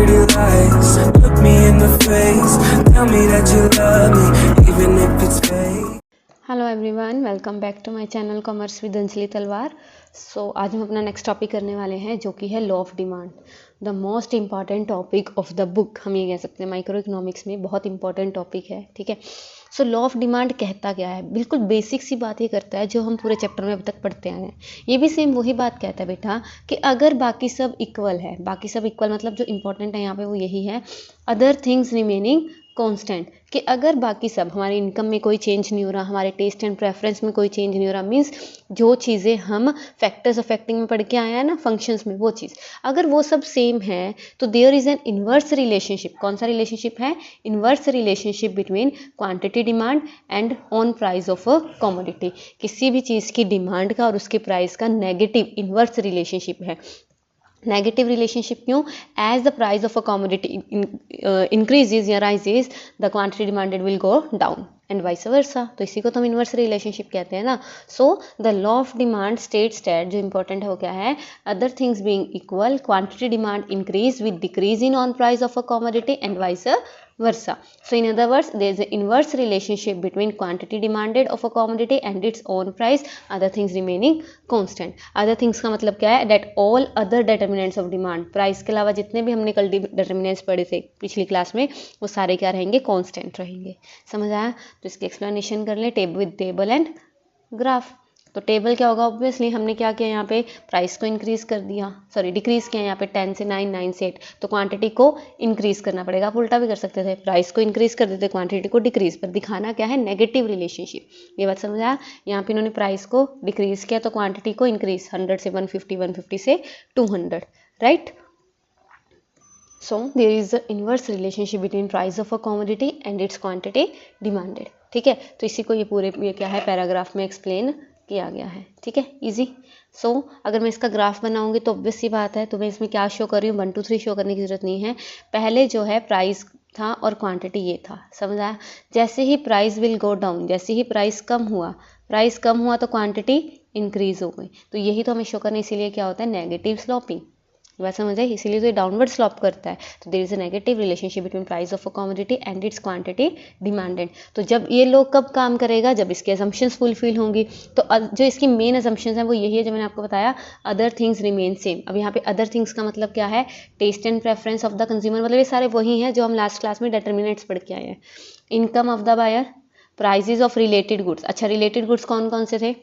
pretty lies. Look me in the face, tell me that you love me, even if it's fake. Hello everyone, welcome back to my channel commerce with Anjali Talwar. So आज हम अपना next topic करने वाले हैं जो कि है law of demand, the most important topic of the book. हम ये कह सकते हैं माइक्रो इकोनॉमिक्स में बहुत इंपॉर्टेंट टॉपिक है, ठीक है। सो लॉ ऑफ डिमांड कहता क्या है? बिल्कुल बेसिक सी बात ही करता है जो हम पूरे चैप्टर में अभी तक पढ़ते आए हैं। ये भी सेम वही बात कहता है बेटा कि अगर बाकी सब इक्वल है, बाकी सब इक्वल मतलब जो इंपॉर्टेंट है यहाँ पे वो यही है, अदर थिंग्स रिमेनिंग कांस्टेंट, कि अगर बाकी सब हमारी इनकम में कोई चेंज नहीं हो रहा, हमारे टेस्ट एंड प्रेफरेंस में कोई चेंज नहीं हो रहा, मीन्स जो चीज़ें हम फैक्टर्स अफेक्टिंग में पढ़ के आए हैं ना फंक्शंस में, वो चीज़ अगर वो सब सेम है तो there is an inverse relationship. कौन सा रिलेशनशिप है? Inverse relationship between quantity demand and on price of a commodity. किसी भी चीज़ की डिमांड का और उसके प्राइस का नेगेटिव इन्वर्स रिलेशनशिप है। नेगेटिव रिलेशनशिप क्यों? As the price of a commodity increases या rises, the quantity demanded will go down and vice versa. तो इसी को तो हम इन्वर्स रिलेशनशिप कहते हैं ना। So the law of demand states that, जो इंपॉर्टेंट है वो क्या है? Other things being equal, quantity demand increase with decrease in on price of a commodity and vice versa. So in other words, there is an inverse relationship between quantity demanded of a commodity and its own price, other things remaining constant. Other things का मतलब क्या है? That all other determinants of demand, price के अलावा जितने भी हमने कल determinants पढ़े थे पिछली क्लास में, वो सारे क्या रहेंगे? constant रहेंगे। समझ आया? तो इसकी explanation कर ले with table and graph। तो टेबल क्या होगा? ऑब्वियसली हमने क्या किया यहाँ पे? प्राइस को इंक्रीज कर दिया, सॉरी डिक्रीज किया यहाँ पे 10 से 9, 9 से 8, तो क्वांटिटी को इंक्रीज करना पड़ेगा। आप उल्टा भी कर सकते थे, प्राइस को इंक्रीज कर देते, क्वांटिटी को डिक्रीज, पर दिखाना क्या है? Negative relationship. ये बात समझ आया? यहाँ पे इन्होंने प्राइस को डिक्रीज किया तो क्वांटिटी को इंक्रीज, 100 से 150, 150 से 200, right. So there is an inverse relationship between price of a commodity and its quantity demanded, ठीक है। तो इसी को ये क्या है? पैराग्राफ में एक्सप्लेन किया गया है, ठीक है, इजी। सो अगर मैं इसका ग्राफ बनाऊंगी तो ऑब्वियस सी बात है, तो मैं इसमें क्या शो कर रही हूँ? 1 2 3 शो करने की जरूरत नहीं है। पहले जो है प्राइस था और क्वांटिटी ये था, समझ आया? जैसे ही प्राइस विल गो डाउन, जैसे ही प्राइस कम हुआ तो क्वांटिटी इंक्रीज हो गई। तो यही तो हमें शो करना, इसीलिए क्या होता है? Negative sloping. बात समझ आई? इसीलिए तो ये डाउनवर्ड स्लॉप करता है। तो there is a negative relationship between price of a commodity and its quantity demanded. तो जब ये लोग कब काम करेगा? जब इसके असम्पशंस फुलफिल होंगी। तो जो इसकी मेन असम्पशंस हैं वो यही है जो मैंने आपको बताया, अदर थिंग्स रिमेन सेम। अब यहाँ पे अदर थिंग्स का मतलब क्या है? Taste and preference of the consumer, मतलब ये सारे वही हैं जो हम लास्ट क्लास में डिटर्मिनेंट्स पढ़ के आए हैं। Income of the buyer, prices of related goods. अच्छा, रिलेटेड गुड्स कौन कौन से थे?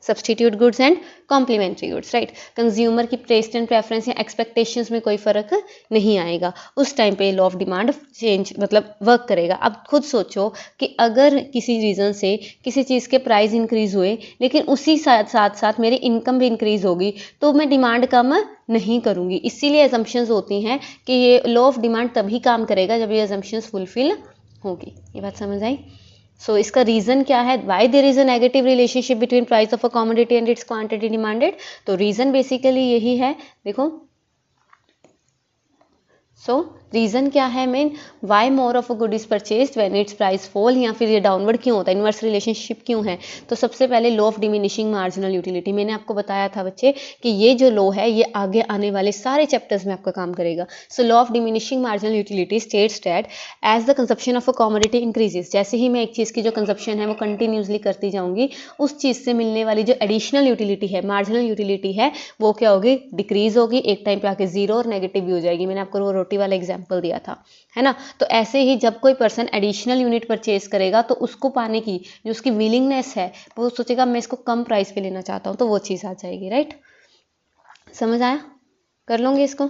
Substitute goods and complementary goods, right. Consumer की टेस्ट एंड प्रेफरेंस या एक्सपेक्टेशंस में कोई फर्क नहीं आएगा, उस टाइम पे लॉ ऑफ डिमांड चेंज मतलब वर्क करेगा। अब खुद सोचो कि अगर किसी रीज़न से किसी चीज़ के प्राइस इंक्रीज हुए लेकिन उसी साथ साथ मेरी इनकम भी इंक्रीज होगी, तो मैं डिमांड कम नहीं करूँगी। इसीलिए एजम्पशंस होती हैं कि ये लॉ ऑफ डिमांड तभी काम करेगा जब ये एजम्पशंस फुलफिल होगी। ये बात समझ आई? सो इसका रीजन क्या है? Why there is a negative relationship between price of a commodity and its quantity demanded? तो रीजन बेसिकली यही है, देखो। सो रीज़न क्या है main? Why more of a good is purchase when its price fall, या फिर ये downward क्यों होता है? इन्वर्स रिलेशनशिप क्यों है? तो सबसे पहले law of diminishing marginal utility. मैंने आपको बताया था बच्चे कि ये जो लॉ है ये आगे आने वाले सारे चैप्टर्स में आपका काम करेगा। So law of diminishing marginal utility states that as the consumption of a commodity increases, जैसे ही मैं एक चीज़ की जो कंजप्शन है वो कंटिन्यूसली करती जाऊंगी, उस चीज़ से मिलने वाली जो एडिशनल यूटिलिटी है, मार्जिनल यूटिलिटी है, वो क्या होगी? डिक्रीज होगी, एक टाइम पे आके जीरो और नेगेटिव भी हो जाएगी। मैंने आपको वो रोटी वाला एग्जाम्पल दिया था, है ना। तो ऐसे ही जब कोई पर्सन एडिशनल यूनिट परचेज करेगा तो उसको पाने की जो उसकी विलिंगनेस है, वो सोचेगा मैं इसको कम प्राइस पे लेना चाहता हूँ, तो वो चीज़ आ जाएगी, राइट। समझ आया? कर लोगे इसको,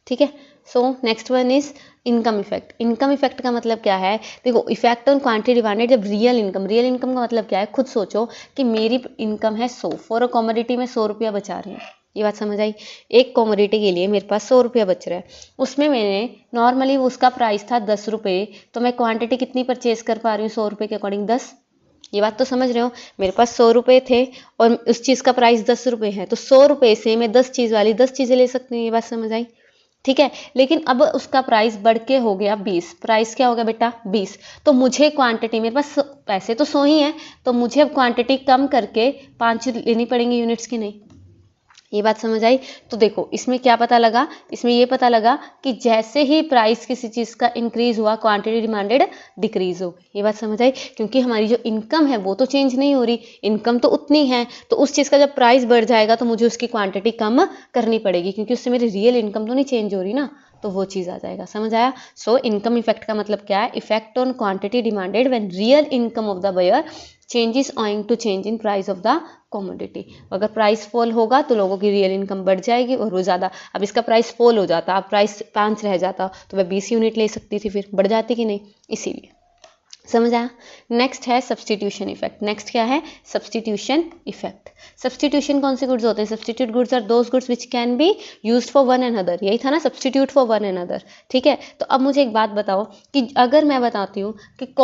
ठीक है। So next one is income effect. Income effect का मतलब क्या है? देखो, इफेक्ट ऑन क्वांटिटी डिमांडेड, जब रियल इनकम का मतलब क्या है? खुद सोचो कि मेरी इनकम है 100, फॉर अ कमोडिटी में 100 रुपया बचा रही हूँ। ये बात समझ आई? एक कमोडिटी के लिए मेरे पास 100 रुपया बच रहा है, उसमें मैंने नॉर्मली उसका प्राइस था 10 रुपये, तो मैं क्वांटिटी कितनी परचेज कर पा रही हूँ 100 रुपये के अकॉर्डिंग? 10। ये बात तो समझ रहे हो? मेरे पास 100 रुपये थे और उस चीज़ का प्राइस 10 रुपये है, तो 100 रुपये से मैं 10 चीज़ वाली 10 चीज़ें ले सकती हूँ। ये बात समझ आई? ठीक है। लेकिन अब उसका प्राइस बढ़ के हो गया 20। प्राइस क्या हो गया बेटा? 20। तो मुझे क्वांटिटी, मेरे पास पैसे तो 100 ही है, तो मुझे अब क्वांटिटी कम करके 5 लेनी पड़ेंगी यूनिट्स की, नहीं? ये बात समझ आई। तो देखो इसमें क्या पता लगा, इसमें ये पता लगा कि जैसे ही प्राइस किसी चीज़ का इंक्रीज हुआ क्वांटिटी डिमांडेड डिक्रीज हो गई। ये बात समझ आई, क्योंकि हमारी जो इनकम है वो तो चेंज नहीं हो रही, इनकम तो उतनी है, तो उस चीज़ का जब प्राइस बढ़ जाएगा तो मुझे उसकी क्वांटिटी कम करनी पड़ेगी, क्योंकि उससे मेरी रियल इनकम तो नहीं चेंज हो रही ना, तो वो चीज़ आ जाएगा। समझ आया। सो इनकम इफेक्ट का मतलब क्या है, effect on quantity demanded when real income of the buyer changes owing to change in price of the commodity. अगर प्राइस फॉल होगा तो लोगों की रियल इनकम बढ़ जाएगी और वो ज़्यादा, अब इसका प्राइस फॉल हो जाता, अब प्राइस 5 रह जाता तो वह 20 यूनिट ले सकती थी, फिर बढ़ जाती कि नहीं, इसीलिए। समझ आया। नेक्स्ट है सब्सटीट्यूशन इफेक्ट। नेक्स्ट क्या है, सब्सटीट्यूशन इफेक्ट। सब्सटीट्यूशन कौन से गुड्स होते हैं, substitute goods are those goods which can be used for one another. यही था ना, सब्सटीट्यूट फॉर वन अनदर। ठीक है, तो अब मुझे एक बात बताओ कि अगर मैं बताती हूँ कि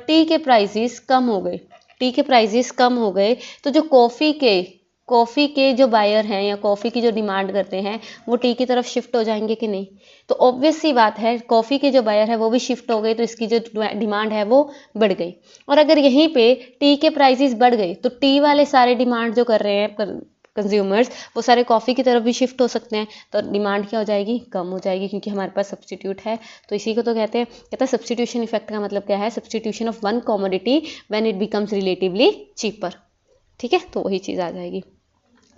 टी के प्राइसेस कम हो गए, टी के प्राइसेस कम हो गए, तो जो कॉफ़ी के जो बायर हैं या कॉफ़ी की जो डिमांड करते हैं वो टी की तरफ शिफ्ट हो जाएंगे कि नहीं। तो ऑब्वियस सी बात है, कॉफ़ी के जो बायर है वो भी शिफ्ट हो गए, तो इसकी जो डिमांड है वो बढ़ गई। और अगर यहीं पे टी के प्राइसेस बढ़ गए तो टी वाले सारे डिमांड जो कर रहे हैं कंज्यूमर्स, वो सारे कॉफ़ी की तरफ भी शिफ्ट हो सकते हैं, तो डिमांड क्या हो जाएगी, कम हो जाएगी, क्योंकि हमारे पास सब्सटीट्यूट है। तो इसी को तो कहते हैं सब्सटीट्यूशन इफेक्ट का मतलब क्या है, substitution of one commodity when it becomes relatively cheaper. ठीक है, तो वही चीज़ आ जाएगी।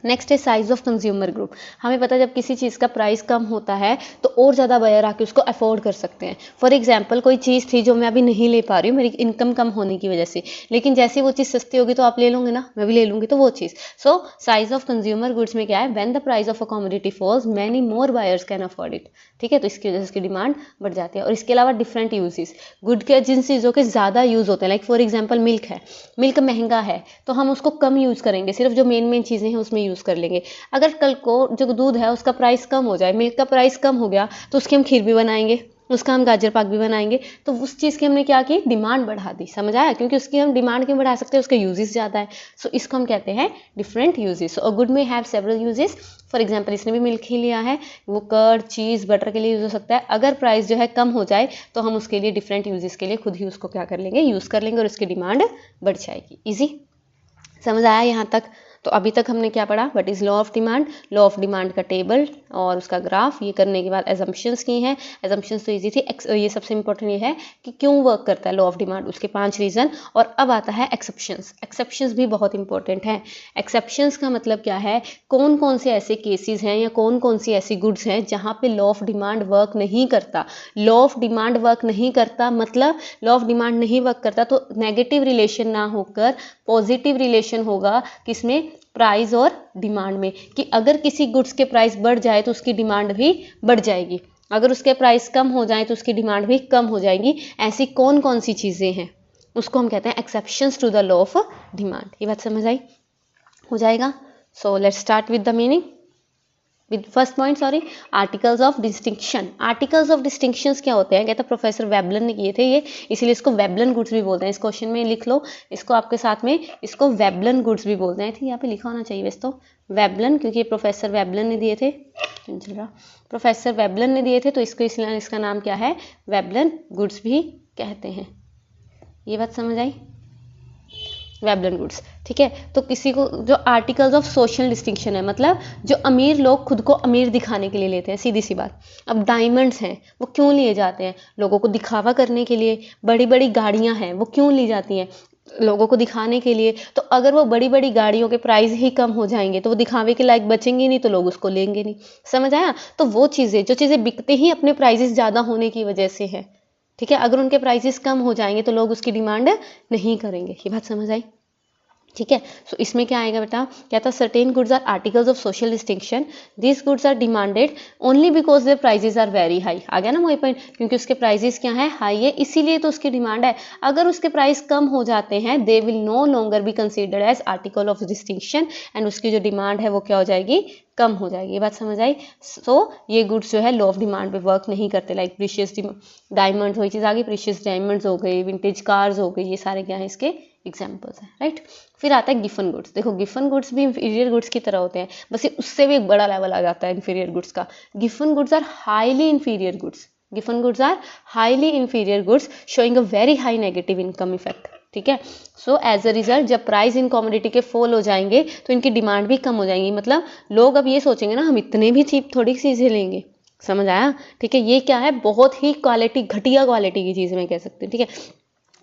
नेक्स्ट है साइज ऑफ कंज्यूमर ग्रुप। हमें पता है जब किसी चीज़ का प्राइस कम होता है तो और ज़्यादा बायर आके उसको अफोर्ड कर सकते हैं। फॉर एग्जांपल कोई चीज़ थी जो मैं अभी नहीं ले पा रही हूँ मेरी इनकम कम होने की वजह से, लेकिन जैसे वो चीज़ सस्ती होगी तो आप ले लोगे ना, मैं भी ले लूँगी, तो वो चीज़। So size of consumer goods में क्या है, when the price of a commodity falls many more buyers can afford it. ठीक है, तो इसकी वजह से इसकी डिमांड बढ़ जाती है। और इसके अलावा डिफरेंट यूजेस, गुड के जिन चीज़ों के ज़्यादा यूज़ होते हैं, लाइक फॉर एग्जाम्पल मिल्क है, मिल्क महंगा है तो हम उसको कम यूज़ करेंगे, सिर्फ जो मेन चीज़ें हैं उसमें यूज़ कर लेंगे। अगर कल को जो दूध है उसका प्राइस कम हो जाए, मिल्क का प्राइस कम हो गया, तो उसकी हम खीर भी बनाएंगे, उसका हम गाजर पाक भी बनाएंगे, तो उस चीज़ की हमने क्या की, डिमांड बढ़ा दी। समझ आया, क्योंकि उसकी हम डिमांड क्यों बढ़ा सकते हैं, उसके यूजेस ज़्यादा है। सो इसको हम कहते हैं डिफरेंट यूजेस। सो गुड में have several uses. For example इसने भी मिल्क ही लिया है, वो कर्ड, चीज़, बटर के लिए यूज़ हो सकता है। अगर प्राइस जो है कम हो जाए तो हम उसके लिए डिफरेंट यूजेस के लिए खुद ही उसको क्या कर लेंगे, यूज़ कर लेंगे और उसकी डिमांड बढ़ जाएगी। ईजी, समझ आया यहाँ तक। तो अभी तक हमने क्या पढ़ा, what is law of demand, law of demand का टेबल और उसका ग्राफ। ये करने के बाद एजम्पशंस की हैं, एजम्पशंस तो इजी थी। ये सबसे इंपॉर्टेंट ये है कि क्यों वर्क करता है लॉ ऑफ डिमांड, उसके 5 रीज़न। और अब आता है एक्सेप्शंस। एक्सेप्शंस भी बहुत इंपॉर्टेंट है। एक्सेप्शंस का मतलब क्या है, कौन कौन से ऐसे केसेस हैं या कौन कौन सी ऐसी गुड्स हैं जहाँ पे लॉ ऑफ डिमांड वर्क नहीं करता। लॉ ऑफ डिमांड वर्क नहीं करता मतलब लॉ ऑफ डिमांड नहीं वर्क करता तो नेगेटिव रिलेशन ना होकर पॉजिटिव रिलेशन होगा, किसमें, प्राइस और डिमांड में, कि अगर किसी गुड्स के प्राइस बढ़ जाए तो उसकी डिमांड भी बढ़ जाएगी, अगर उसके प्राइस कम हो जाए तो उसकी डिमांड भी कम हो जाएगी। ऐसी कौन कौन सी चीज़ें हैं उसको हम कहते हैं exceptions to the law of demand. ये बात समझ आई, हो जाएगा। So let's start with the meaning, with first point, sorry, articles of distinction. Articles of distinctions क्या होते हैं, कहता है प्रोफेसर वेबलन ने किए थे ये, इसीलिए इसको वेबलन गुड्स भी बोलते हैं। इस क्वेश्चन में लिख लो इसको आपके साथ में, इसको वेबलन गुड्स भी बोलते हैं। ठीक है, यहाँ पे लिखा होना चाहिए वैसे तो वेबलन, क्योंकि ये प्रोफेसर वेबलन ने दिए थे, प्रोफेसर वेबलन ने दिए थे, तो इसको इसलिए इसका नाम क्या है, वेबलन गुड्स भी कहते हैं। ये बात समझ आई, वेबलन गुड्स। ठीक है, तो किसी को जो आर्टिकल्स ऑफ सोशल डिस्टिंक्शन है, मतलब जो अमीर लोग खुद को अमीर दिखाने के लिए लेते हैं, सीधी सी बात। अब डायमंड्स हैं वो क्यों लिए जाते हैं, लोगों को दिखावा करने के लिए। बड़ी बड़ी गाड़ियां हैं वो क्यों ली जाती हैं, लोगों को दिखाने के लिए। तो अगर वो बड़ी बड़ी गाड़ियों के प्राइस ही कम हो जाएंगे तो वो दिखावे के लायक बचेंगे नहीं, तो लोग उसको लेंगे नहीं। समझ आया। तो वो चीज़ें, जो चीज़ें बिकते ही अपने प्राइसेस ज़्यादा होने की वजह से है, ठीक है, अगर उनके प्राइसेस कम हो जाएंगे तो लोग उसकी डिमांड नहीं करेंगे। ये बात समझ आई, ठीक है। सो इसमें क्या आएगा बेटा, क्या था, certain goods or articles of social distinction, this goods are demanded only because their prices are very high. आ गया ना वही पॉइंट, क्योंकि उसके प्राइजेस क्या है, हाई है, इसीलिए तो उसकी डिमांड है। अगर उसके प्राइस कम हो जाते हैं, they will no longer be considered as article of distinction, and उसकी जो डिमांड है वो क्या हो जाएगी, कम हो जाएगी। ये बात समझ आई। सो ये गुड्स जो है लॉ ऑफ डिमांड पे वर्क नहीं करते। लाइक प्रीशियस डायमंड्स, वही चीज़ आ गई, प्रीशियस डायमंड्स हो गई, विंटेज कार्स हो गई, ये सारे क्या है इसके एग्जाम्पल्स हैं, राइट। फिर आता है गिफन गुड्स। देखो गिफन गुड्स भी इंफीरियर गुड्स की तरह होते हैं, बस उससे भी एक बड़ा लेवल आ जाता है इंफीरियर गुड्स का। Giffen goods are highly inferior goods, Giffen goods are highly inferior goods showing a very high negative income effect. ठीक है। सो एज अ रिजल्ट जब प्राइस इन कमोडिटी के फॉल हो जाएंगे तो इनकी डिमांड भी कम हो जाएंगी। मतलब लोग अब ये सोचेंगे ना, हम इतने भी चीप थोड़ी चीज़ें लेंगे। समझ आया? ठीक है। ये क्या है, बहुत ही क्वालिटी, घटिया क्वालिटी की चीज़ मैं कह सकती हूँ। ठीक है,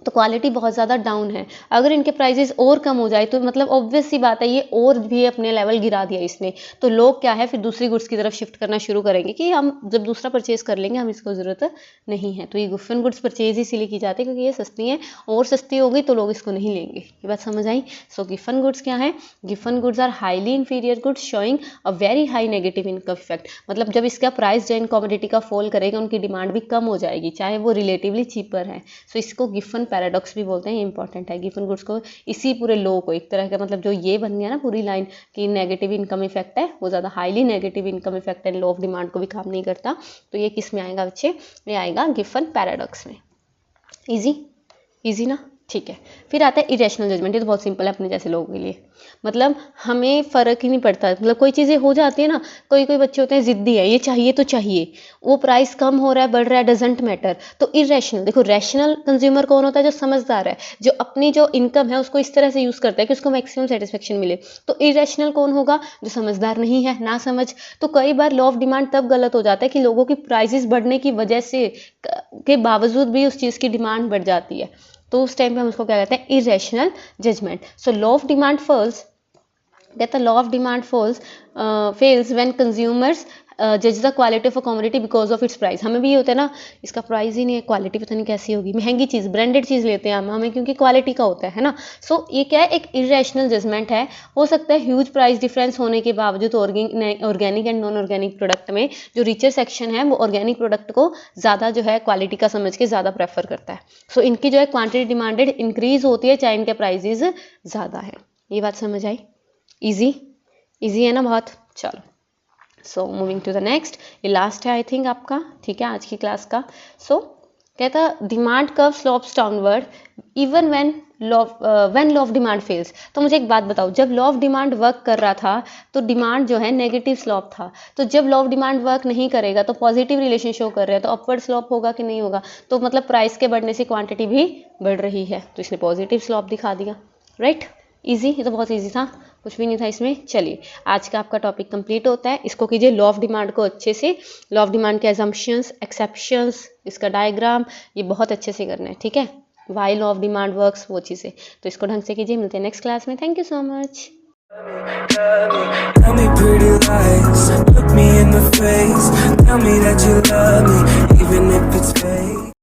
तो क्वालिटी बहुत ज़्यादा डाउन है। अगर इनके प्राइजेस और कम हो जाए तो मतलब ऑब्वियस सी बात है, ये और भी अपने लेवल गिरा दिया इसने, तो लोग क्या है फिर दूसरी गुड्स की तरफ शिफ्ट करना शुरू करेंगे कि हम जब दूसरा परचेज कर लेंगे, हम इसको ज़रूरत नहीं है। तो ये गिफन गुड्स परचेज इसीलिए की जाती है क्योंकि ये सस्ती है, और सस्ती हो गई तो लोग इसको नहीं लेंगे। ये बात समझ आई? सो गिफन गुड्स क्या है? Giffen goods are highly inferior goods showing a very high negative income effect. मतलब जब इसका प्राइस जो इन कमोडिटी का फॉल करेगा, उनकी डिमांड भी कम हो जाएगी, चाहे वो रिलेटिवली चीपर है। सो इसको गिफन पैराडॉक्स भी बोलते हैं। ये इंपॉर्टेंट है गिफन गुड्स को, इसी पूरे लो को एक तरह का, मतलब जो ये बन गया ना पूरी लाइन कि नेगेटिव इनकम इफेक्ट है, वो ज़्यादा हाईली नेगेटिव इनकम इफेक्ट है, लो ऑफ डिमांड को भी काम नहीं करता। तो ये किस में आएगा बच्चे? ये आएगा गिफन पैराडॉक्स में। इजी ना? ठीक है। फिर आता है इरेशनल जजमेंट। ये तो बहुत सिंपल है अपने जैसे लोगों के लिए। मतलब हमें फ़र्क ही नहीं पड़ता, मतलब कोई चीज़ें हो जाती है ना, कोई बच्चे होते हैं ज़िद्दी है, ये चाहिए तो चाहिए, वो प्राइस कम हो रहा है बढ़ रहा है डजेंट मैटर। तो इरेशनल, देखो रैशनल कंज्यूमर कौन होता है? जो समझदार है, जो अपनी जो इनकम है उसको इस तरह से यूज़ करता है कि उसको मैक्सिमम सेटिस्फेक्शन मिले। तो इरेशनल कौन होगा? जो समझदार नहीं है, ना समझ। तो कई बार लॉ ऑफ डिमांड तब गलत हो जाता है कि लोगों की प्राइजेस बढ़ने की वजह से के बावजूद भी उस चीज़ की डिमांड बढ़ जाती है, तो उस टाइम पे हम उसको क्या कहते हैं? Irrational judgement. So law of demand falls, कहता है law of demand fails when consumers जज the quality of a commodity because of its price. हमें भी ये होता है ना, इसका प्राइस ही नहीं है, क्वालिटी पता नहीं कैसी होगी, महंगी चीज़, ब्रांडेड चीज़ लेते हैं हमें क्योंकि क्वालिटी का होता है ना। सो ये क्या है? एक इरेशनल जजमेंट है। हो सकता है ह्यूज प्राइस डिफरेंस होने के बावजूद organic and non organic product में जो रिचर सेक्शन है वो ऑर्गेनिक प्रोडक्ट को ज़्यादा जो है क्वालिटी का समझ के ज़्यादा प्रेफर करता है। सो इनकी जो है क्वान्टिटी डिमांडेड इंक्रीज होती है चाहे इनके प्राइजेज ज़्यादा है। ये बात समझ आई? इजी है ना बहुत? चलो, so moving to the next. ये लास्ट है आई थिंक आपका, ठीक है, आज की क्लास का। सो कहता demand curve slopes downward even when law of demand fails. तो मुझे एक बात बताओ, जब लॉ ऑफ डिमांड वर्क कर रहा था तो डिमांड जो है नेगेटिव स्लोप था, तो जब लॉ ऑफ डिमांड वर्क नहीं करेगा तो पॉजिटिव रिलेशन शो कर रहा है, तो अपवर्ड स्लोप होगा कि नहीं होगा? तो मतलब प्राइस के बढ़ने से क्वांटिटी भी बढ़ रही है, तो इसने पॉजिटिव स्लोप दिखा दिया। राइट? इजी, ये तो बहुत इजी था, कुछ भी नहीं था इसमें। चलिए, आज का आपका टॉपिक कंप्लीट होता है। इसको कीजिए लॉ ऑफ डिमांड को अच्छे से, लॉ ऑफ डिमांड के असम्पशंस, एक्सेप्शंस, इसका डायग्राम, ये बहुत अच्छे से करना है, ठीक है। Why law of demand works, वो चीज़ें, तो इसको ढंग से कीजिए। मिलते हैं नेक्स्ट क्लास में। Thank you so much. Tell me pretty lies, look me in the face, tell me that you love me, even if it's fake.